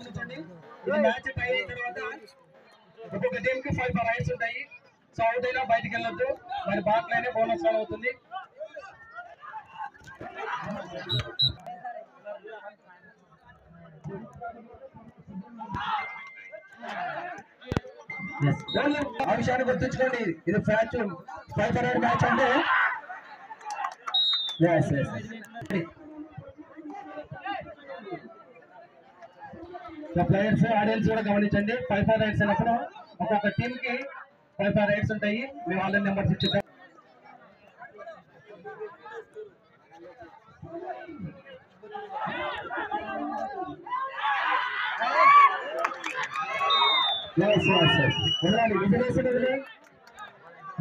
గమనించండి. ఇది match tie అయిన తర్వాత ఒక్కొక్క టీమ్ కి 5 రైడ్స్ ఉంటాయి. సో అవుట్ అయినా బయటికి వెళ్ళొద్దు. మరి బాట్లైనే బోనస్ రన్ అవుతుంది. ఆ విషయాన్ని గుర్తుంచుకోండి. ఇది మ్యాచ్ 5 రైడ్ మ్యాచ్ అంటే ప్లేయర్స్ ఆడియన్స్ కూడా గమనించండి. 5 రైడ్స్ అయినప్పుడు ఒక్కొక్క టీమ్ కి 5 రైడ్స్ ఉంటాయి. మేము ఆల్రెడీ నెంబర్స్ ఇచ్చుతాం.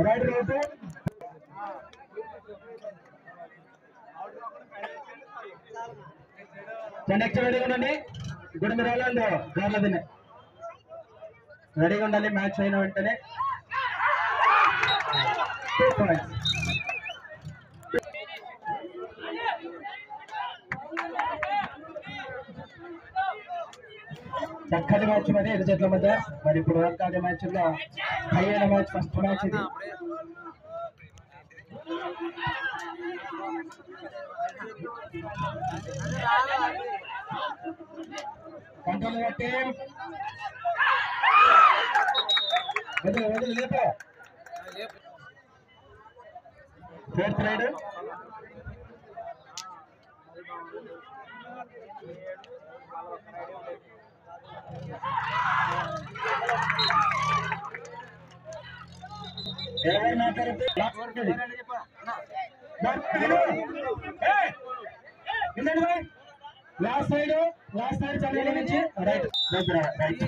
రైడ్ రైట్ నెక్స్ట్ రెడీగా ఉండండి. ఇప్పుడు మీరు వెళ్ళండి గార్లదినే రెడీగా ఉండాలి. మ్యాచ్ అయిన వెంటనే 2 పాయింట్స్. చక్కటి మ్యాచ్ మరి ఇరు జట్ల మధ్య. మరి ఇప్పుడు వరకు ఆడే మ్యాచ్ లో హై అయిన మ్యాచ్ ఫస్ట్ మ్యాచ్ ఇది. కంట్రోల్ బట్టి వదిలి లేపో. 4th రైడ్ లాస్ట్ సైడ్ చదివి నుంచి రైట్ రైట్